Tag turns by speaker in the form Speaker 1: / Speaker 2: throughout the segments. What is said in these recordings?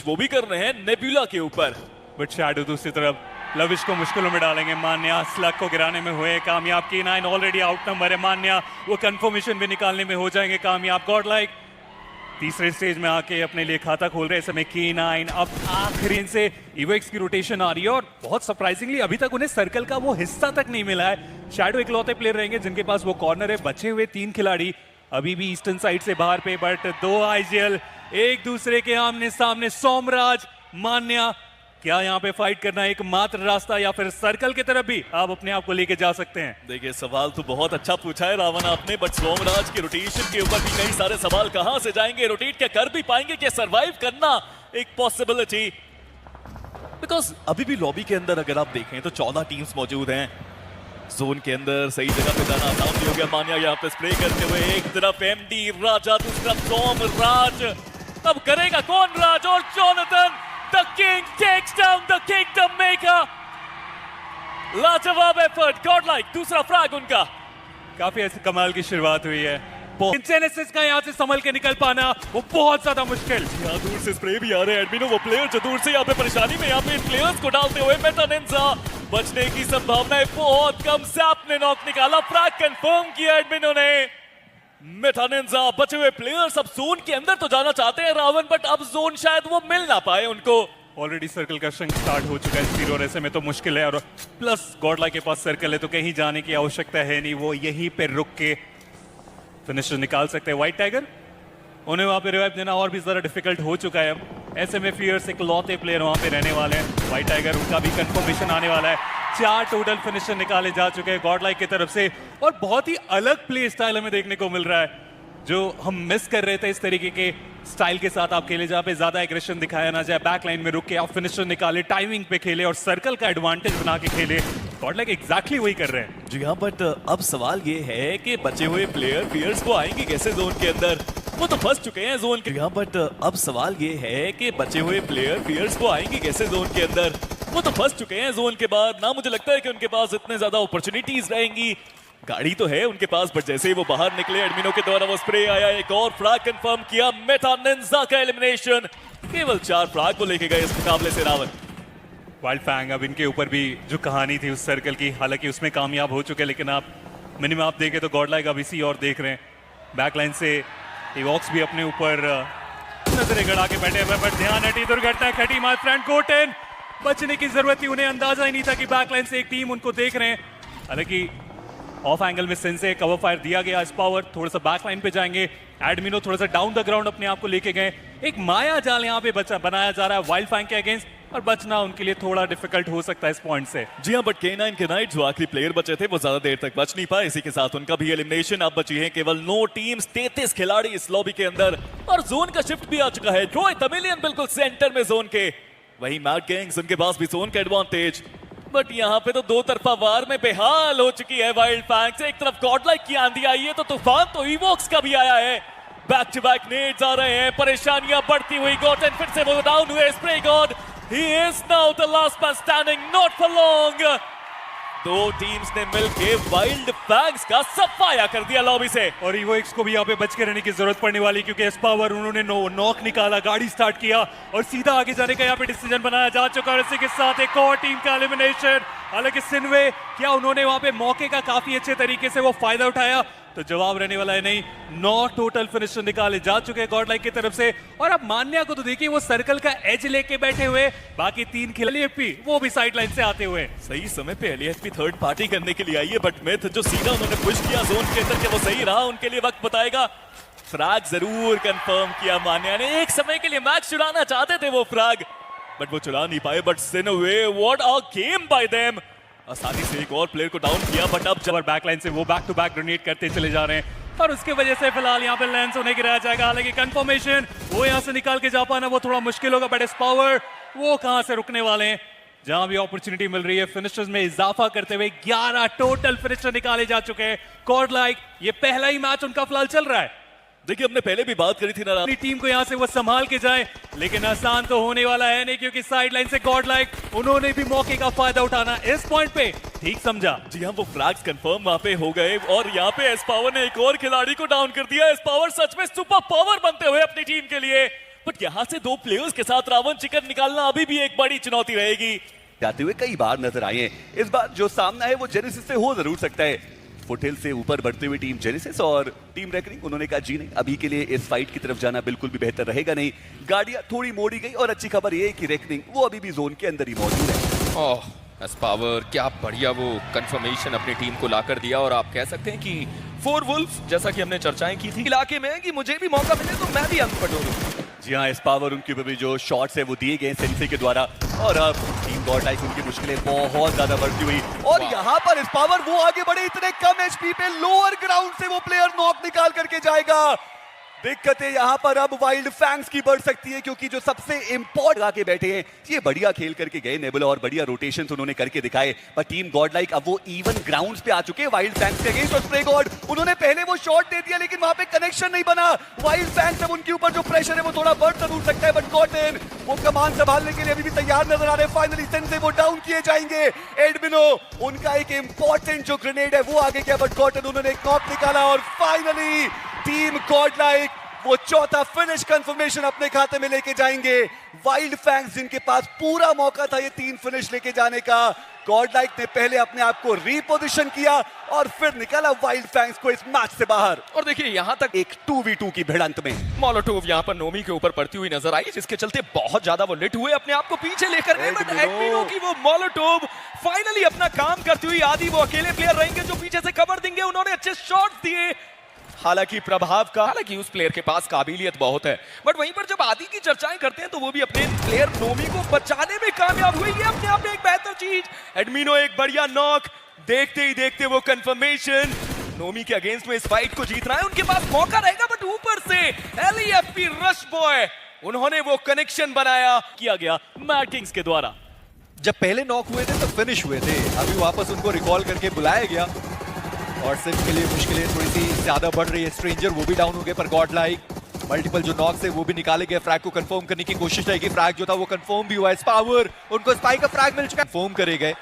Speaker 1: वो भी कर रहे हैं नेबुला के ऊपर।
Speaker 2: बट शैडो दूसरी तरफ लविश को मुश्किलों में डालेंगे। मान्या स्लग को गिराने में हुए कामयाब। K9 ऑलरेडी आउट नंबर है। मान्या वो कंफर्मेशन भी निकालने में हो जाएंगे कामयाब। गॉडलाइक तीसरे स्टेज में आके अपने लिए खाता खोल रहे हैं। समय K9 अब आखिरी इनसे इवोक्स की रोटेशन आ रही है और बहुत सरप्राइजिंगली अभी तक उन्हें सर्कल का वो हिस्सा तक नहीं मिला है। शैडो इकलौते प्लेयर रहेंगे जिनके पास वो कॉर्नर है। बचे हुए 3 खिलाड़ी अभी भी ईस्टर्न साइड से बाहर पे, बट 2 IGL एक दूसरे के आमने सामने। सोमराज, मान्या, क्या यहाँ पे फाइट करना है एकमात्र रास्ता या फिर सर्कल की तरफ भी आप अपने आप को लेके जा सकते हैं?
Speaker 1: देखिए सवाल तो बहुत अच्छा पूछा है रावण आपने, बट सोमराज के रोटेशन के ऊपर भी कई सारे सवाल कहां से जाएंगे, रोटेट क्या कर भी पाएंगे, क्या सरवाइव करना एक पॉसिबिलिटी? बिकॉज अभी भी लॉबी के अंदर अगर आप देखें तो 14 टीम्स मौजूद हैं। जोन के अंदर सही जगह पे जाना आसान नहीं हो गया। मान्या यहाँ पे स्प्रे करते हुए, एक तरफ एमडी राजा, दूसरी तरफ सोमराज। अब करेगा कौन राज? और Jonathan The king takes down the kingdom maker. लाजवाब एफर्ट, गॉडलाइक दूसरा फ्रैग उनका।
Speaker 2: काफी ऐसी कमाल की शुरुआत हुई है। जेनेसिस का यहाँ से संभल के निकल पाना वो बहुत ज्यादा मुश्किल।
Speaker 1: यहाँ दूर से स्प्रे भी आ रहे हैं। एडमिनो वो प्लेयर जो दूर से यहाँ पे परेशानी में यहाँ पे इन प्लेयर्स को डालते हुए मेटा निंजा बचने की संभावना बहुत कम। सैप ने नॉक निकाला, फ्रैग कंफर्म किया एडमिनो ने। मेटा निंजा बचे हुए प्लेयर्स अब जोन के अंदर तो जाना चाहते हैं रावण, बट अब जोन शायद वो मिल ना पाए उनको।
Speaker 2: ऑलरेडी सर्कल का शंक स्टार्ट हो चुका है। जीरो और ऐसे में तो मुश्किल है, और प्लस गॉडलाइक के पास सर्कल है तो कहीं जाने की आवश्यकता है नहीं। वो यहीं पे रुक के फिनिशर निकाल सकते हैं। व्हाइट टाइगर उन्हें वहां पे रिवाइव देना और भी ज्यादा डिफिकल्ट हो चुका है। अब ऐसे में फियर्स एक लौते प्लेयर वहां पे रहने वाले हैं। व्हाइट टाइगर उनका भी कंफर्मेशन आने वाला है। 4 टोटल फिनिशर निकाले जा चुके हैं गॉडलाइक की तरफ से, और बहुत ही अलग प्ले स्टाइल हमें देखने को मिल रहा है जो हम मिस कर रहे थे। इस तरीके के स्टाइल के साथ आप खेले जहाँ पे ज्यादा एग्रेशन दिखाया ना जाए, बैक लाइन में रुक के आप फिनिशर निकाले, टाइमिंग पे खेले और सर्कल का एडवांटेज बना के खेले। गॉडलाइक एग्जैक्टली वही कर रहे हैं।
Speaker 1: जी हाँ, बट अब सवाल ये है कि बचे हुए प्लेयर फियर्स को आएंगे कैसे जोन के अंदर? वो तो फंस चुके हैं जोन के। हाँ, बट अब सवाल ये है कि बचे हुए प्लेयर फियर्स को आएंगे कैसे जोन के अंदर? वो तो फंस चुके हैं जोन के बाद। ना मुझे लगता है कि उनके पास इतने ज्यादा अपॉर्चुनिटीज रहेंगी। गाड़ी तो है उनके पास, बट जैसे ही वो बाहर निकले एडमिनो के द्वारा वो स्प्रे आया, एक और फ्रैग कंफर्म किया। मेटा निंजा का एलिमिनेशन। केवल 4 फ्रैग को लेके गए इस मुकाबले से रावण।
Speaker 2: वाइल्ड फैंग अब इनके ऊपर भी जो कहानी थी उस सर्कल की, हालांकि उसमें कामयाब हो चुके, लेकिन आप मिनिमम आप देखें तो गॉडलाइक अब इसी और देख रहे हैं। बैकलाइन से इवॉक्स भी अपने ऊपर नजरें गड़ा के बैठे हुए, बट ध्यान हटी दुर्घटना घटी। माय फ्रेंड गोटेन बचने की जरूरत थी, उन्हें अंदाजा ही नहीं था कि बैकलाइन से एक टीम उनको देख रहे हैं। हालांकि ऑफ एंगल में सेंसे कवर फायर दिया गया। इस पावर थोड़ा सा बैक लाइन पे जाएंगे। एडमिनो थोड़ा सा डाउन द ग्राउंड अपने आप को लेके गए। एक माया जाल यहाँ पे बनाया जा रहा है वाइल्ड फैंग के अगेंस्ट, और बचना उनके लिए थोड़ा डिफिकल्ट हो सकता है इस पॉइंट से।
Speaker 1: जी हाँ, बट K9 के नाइट जो आखिरी प्लेयर बचे थे वो ज्यादा देर तक बच नहीं पाए। इसी के साथ उनका भी एलिमिनेशन। अब बची है केवल 9 टीम्स, 33 खिलाड़ी इस लॉबी के अंदर, और जोन का शिफ्ट भी आ चुका है। ट्रोय तमिलियन बिल्कुल सेंटर में जोन के, वही मैड गैंग्स उनके पास भी जोन का एडवांटेज। बट यहाँ पे तो 2 तरफा वार में बेहाल हो चुकी है वाइल्ड फैंग से। एक तरफ गॉडलाइक की आंधी आई है तो तूफान तो इवोक्स का भी आया है। बैक टू बैक नेड्स आ रहे हैं, परेशानियां बढ़ती हुई। गॉटन फिर से वो डाउन हुए। Spray God, he is now the last man standing, not for long. 2 teams ने मिलके वाइल्ड फैंग्स का सफाया कर दिया लॉबी से,
Speaker 2: और इवोक्स को भी यहाँ पे बच के रहने की जरूरत पड़ने वाली, क्योंकि इस पावर उन्होंने नॉक निकाला, गाड़ी स्टार्ट किया और सीधा आगे जाने का यहाँ पे डिसीजन बनाया जा चुका है। इसी के साथ एक और टीम का एलिमिनेशन। हालांकि सिनवे, क्या उन्होंने वहां पे मौके का काफी अच्छे तरीके से वो फायदा उठाया? तो जवाब रहने वाला है नहीं। 9 टोटल फिनिशर निकाले जा चुके हैं गॉडलाइक की तरफ से, और अब मान्या को तो देखिए वो सर्कल का एज लेके बैठे हुए, बाकी 3 खिलाड़ी वो भी साइड लाइन से आते हुए।
Speaker 1: सही समय पे LAFP थर्ड पार्टी करने के लिए आई है, बट मिथ जो सीधा उन्होंने पुश किया जोन के अंदर, क्या वो सही रहा? उनके लिए वक्त बताएगा। फ्रैग जरूर कंफर्म किया मान्या ने। एक समय के लिए मैच चुराना चाहते थे वो फ्रैग, बट वो चुरा नहीं पाए। बट सिनवे, what a game by them. आसानी से एक और प्लेयर को डाउन किया, बट अब
Speaker 2: जब बैकलाइन से वो बैक टू बैक ग्रेनेड करते चले जा रहे हैं, और उसकी वजह से फिलहाल यहाँ पे लेंस उन्हें गिराया जाएगा। हालांकि कंफर्मेशन वो यहाँ से निकाल के जा पाना वो थोड़ा मुश्किल होगा, बट इस पावर वो कहां से रुकने वाले हैं? जहां भी अपॉर्चुनिटी मिल रही है फिनिशर्स में इजाफा करते हुए 11 टोटल फिनिशर निकाले जा चुके हैं। गॉडलाइक ये पहला ही मैच उनका फिलहाल चल रहा है।
Speaker 1: देखिए हमने पहले भी बात करी थी ना,
Speaker 2: अपनी टीम को यहाँ से वो संभाल के जाए, लेकिन आसान तो होने वाला है नहीं, क्योंकि साइडलाइन से गॉडलाइक उन्होंने भी मौके का फायदा उठाना इस पॉइंट पे ठीक समझा।
Speaker 1: जी हाँ, वो फ्लैग्स कंफर्म वहां पे हो गए, और यहाँ पे एस पावर ने एक और खिलाड़ी को डाउन कर दिया। एस पावर सच में सुपर पावर बनते हुए अपनी टीम के लिए बट यहाँ से 2 प्लेयर्स के साथ रावण चिकन निकालना अभी भी एक बड़ी चुनौती रहेगी।
Speaker 3: जाते हुए कई बार नजर आए हैं। इस बार जो सामना है वो जेनेसिस से हो जरूर सकता है। फुटहिल से ऊपर बढ़ते हुए टीम जेनेसिस और टीम रेकनिंग, उन्होंने कहा जी नहीं, अभी के लिए इस फाइट की तरफ जाना बिल्कुल भी बेहतर रहेगा नहीं। गाड़ियां थोड़ी मोड़ी गई और अच्छी खबर ये है कि रेकनिंग वो अभी भी जोन के अंदर ही मौजूद है।
Speaker 4: ओह एस्पावर, क्या बढ़िया वो कंफर्मेशन अपनी टीम को लाकर दिया। और आप कह सकते हैं कि 4 वुल्फ, जैसा कि हमने चर्चाएं की थी इलाके में, कि मुझे भी मौका मिले तो मैं भी अंक पटोरूं।
Speaker 3: जी हाँ, एस्पावर उनके ऊपर भी जो शॉट्स है वो दिए गए सेंसे के द्वारा, और अब टीम गॉड लाइक उनकी मुश्किलें बहुत ज्यादा बढ़ती हुई, और यहाँ पर एस्पावर वो आगे बढ़े इतने कम एचपी पे, लोअर ग्राउंड से वो प्लेयर नॉक निकाल करके जाएगा। दिक्कतें यहाँ पर अब वाइल्ड फैंग्स की बढ़ सकती है, क्योंकि जो सबसे इंपॉर्टेंट आके बैठे हैं ये बढ़िया खेल करके गए नेबुला, और बढ़िया रोटेशंस उन्होंने करके दिखाए। पर टीम गॉड लाइक अब वो इवन ग्राउंड्स पे आ चुके हैं वाइल्ड फैंग्स के अगेंस्ट। और स्प्रे गॉड उन्होंने पहले वो शॉट दे दिया, लेकिन वहां पे कनेक्शन नहीं बना। वाइल्ड फैंग्स अब उनके ऊपर जो प्रेशर है वो थोड़ा बढ़ जरूर सकता है, बट गॉटन वो कमान संभालने के लिए अभी भी तैयार नजर आ रहे हैं। फाइनली सेंसे वो डाउन किए जाएंगे। एडमिनो उनका एक इंपॉर्टेंट जो ग्रेनेड है वो आगे गया, बट गॉटन उन्होंने एक नॉक निकाला, और फाइनली टीम गॉड लाइक वो चौथा फिनिश कंफर्मेशन अपने खाते में लेके जाएंगे। वाइल्ड फैंग्स जिनके पास पूरा मौका था ये 3 फिनिश लेके जाने का, गॉड लाइक ने पहले अपने आप को रीपोजिशन किया और फिर निकाला वाइल्ड फैंग्स को इस मैच से बाहर।
Speaker 4: और देखिए यहाँ तक
Speaker 3: एक 2v2 की भिड़ंत में
Speaker 4: मोलोटोव यहाँ पर नोमी के ऊपर पड़ती हुई नजर आई, जिसके चलते बहुत ज्यादा वो लिट हुए, अपने आप को पीछे लेकर गए। बट एडमिनो की वो मोलोटोव फाइनली अपना काम करती हुई, आदि वो अकेले प्लेयर रहेंगे जो पीछे से कवर देंगे। उन्होंने अच्छे शॉट्स दिए, हालांकि उस प्लेयर के पास काबिलियत बहुत है। बट वहीं पर जब आदि की चर्चाएं करते हैं तो वो भी अपने प्लेयर नोमी को बचाने में कामयाब हुए, ये अपने आप में एक बेहतर चीज। एडमिनो एक बढ़िया नॉक, देखते ही देखते वो कंफर्मेशन, नोमी के अगेंस्ट में इस फाइट को जीतना है, उनके पास मौका रहेगा। बट ऊपर से एलईएफपी रश बॉय, उन्होंने वो कनेक्शन बनाया,
Speaker 1: किया गया मैड किंग्स के द्वारा।
Speaker 5: जब पहले नॉक हुए थे तो फिनिश हुए थे, अभी वापस उनको रिकॉल करके बुलाया गया, और सिर्फ के लिए मुश्किलें थोड़ी सी ज्यादा बढ़ रही है। स्ट्रेंजर वो भी डाउन हो गए, पर गॉड लाइक मल्टीपल जो नॉक्स है वो भी निकाले गए। फ्रैग को कंफर्म करने की कोशिश रहेगी, फ्रैग जो था वो कंफर्म भी हुआ है। स्पावर उनको स्पाइक का फ्रैग मिल चुका है, कंफर्म करे गए,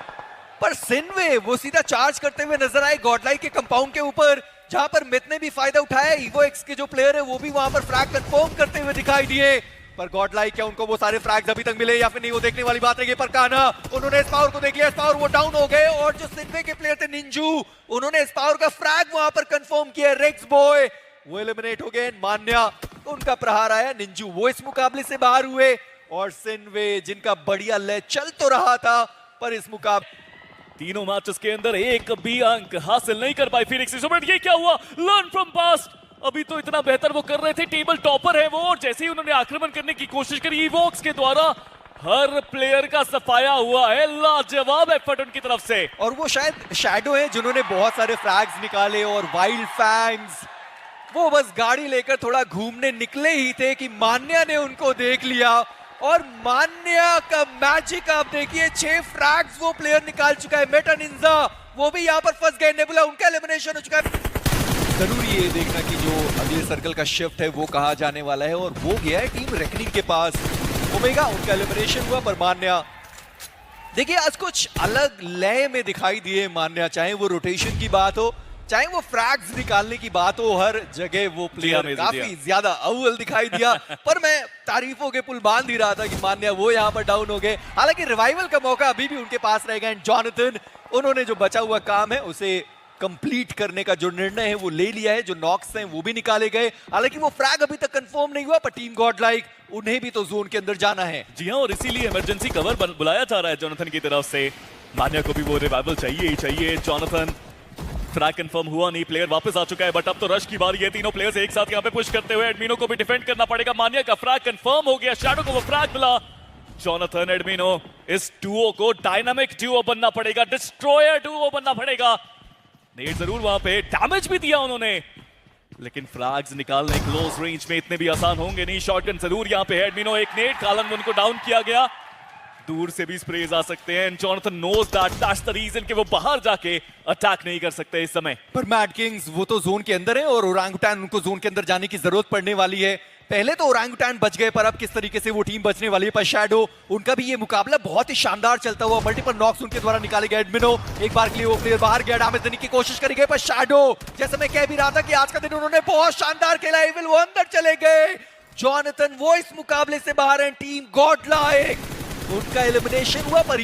Speaker 5: पर सिनवे वो सीधा चार्ज करते हुए नजर आए गॉड लाइक के कंपाउंड के ऊपर, जहां पर मिथ ने भी फायदा उठाया। इवो एक्स के जो प्लेयर है वो भी वहां पर फ्रैग कंफर्म करते हुए दिखाई दिए, पर गॉड लाइक क्या उनको वो सारे फ्रैग्स अभी तक मिले या फिर नहीं, वो देखने वाली बात रही। पर काना उन्होंने स्पावर को देख लिया, स्पावर वो डाउन हो गए, और जो सिनवे के प्लेयर थे निंजू, उन्होंने स्पावर का फ्रैग वहां पर कंफर्म किया। रेक्स बॉय वो एलिमिनेट हो गए, मान्या उनका प्रहार आया, निंजू वो इस मुकाबले से बाहर हुए, और सिनवे जिनका बढ़िया ले चल तो रहा था, पर इस मुकाबले
Speaker 1: तीनों मैचेस के अंदर एक भी अंक हासिल नहीं कर पाई फिनिक्स। ये क्या हुआ? Learn from past. अभी तो इतना बेहतर वो कर रहे थे, टेबल टॉपर है वो, और जैसे ही उन्होंने आक्रमण करने की कोशिश करी इवोक्स के द्वारा, हर प्लेयर का सफाया हुआ है। लाजवाब एफर्ट उनकी तरफ से,
Speaker 5: और वो शायद शैडो है जिन्होंने बहुत सारे फ्रैग्स निकाले, और वाइल्ड फैंग्स वो बस गाड़ी लेकर थोड़ा घूमने निकले ही थे कि मान्या ने उनको देख लिया, और मान्या का मैजिक आप देखिए, 6 फ्रैग्स वो प्लेयर निकाल चुका है। मेटा निंजा वो भी यहाँ पर फंस गए, नेबुला उनका एलिमिनेशन हो चुका है। जरूरी ये देखना कि जो अगले सर्कल का शिफ्ट है वो कहाँ जाने वाला है, और वो गया है टीम रेकनिंग के पास। ओमेगा उनका एलिमिनेशन हुआ, पर मान्या देखिए आज कुछ अलग लय में दिखाई दिए मान्या, चाहे वो रोटेशन की बात हो, चाहे वो फ्रैग्स निकालने की बात हो, हर जगह वो प्लेयर काफी ज्यादा अव्वल दिखाई दिया। पर मैं तारीफों के पुल बांध ही रहा था कि मान्या वो यहाँ पर डाउन हो गए, हालांकि रिवाइवल का मौका अभी भी उनके पास रहेगा। एंड जॉनथन उन्होंने जो बचा हुआ काम है उसे कंप्लीट करने का जो निर्णय है वो ले लिया है, जो नॉक्स हैं वो भी निकाले गए, हालांकि वो फ्रैग अभी तक कंफर्म नहीं हुआ, पर टीम गॉड लाइक उन्हें भी तो जोन के अंदर जाना है।
Speaker 1: जी हाँ, और इसीलिए इमरजेंसी कवर बुलाया जा रहा है जोनाथन की तरफ से। मान्या को भी वो रिवाइवल चाहिए ही चाहिए। जोनाथन फ्रैग कंफर्म हुआ नहीं, प्लेयर वापस आ चुका है, बट अब तो रश की बारी है। तीनों प्लेयर्स एक साथ यहाँ पे पुश करते हुए एडमिनो को भी डिफेंड करना पड़ेगा। मान्या का फ्रैग कंफर्म हो गया, शैडो को वो फ्रैग मिला। जोनाथन एडमिनो, इस डुओ को डायनामिक डुओ बनना पड़ेगा, डिस्ट्रॉयर डुओ बनना पड़ेगा। नेट जरूर वहां पे डैमेज भी दिया उन्होंने, लेकिन फ्रैग्स निकालने क्लोज रेंज में इतने भी आसान होंगे नहीं। शॉटगन जरूर यहाँ पे है। एडमिनो एक नेट, कालन उनको डाउन किया गया, दूर से भी स्प्रेज आ सकते हैं। Jonathan knows that's the reason कि वो बाहर जाके अटैक नहीं कर सकते इस समय।
Speaker 5: पर मैड किंग्स वो तो जोन के अंदर है, और ओरांगुटान उनको जोन के अंदर जाने की जरूरत पड़ने वाली है। पहले तो ओरांगुटान बच गए, पर अब किस तरीके से वो टीम बचने वाली है। पर शैडो उनका भी ये मुकाबला बहुत ही शानदार चलता हुआ, मल्टीपल नॉक्स उनके द्वारा निकाले गए। एडमिनो एक बार के लिए वो प्लेयर बाहर गया, डैमेज देने की कोशिश करी गई, पर शैडो जैसे मैं कह भी रहा था कि आज का दिन उन्होंने बहुत शानदार खेला। इविल वो अंदर चले गए, जॉनथन वो इस मुकाबले से बाहर हैं। टीम गॉडलाइक उनका एलिमिनेशन हुआ पर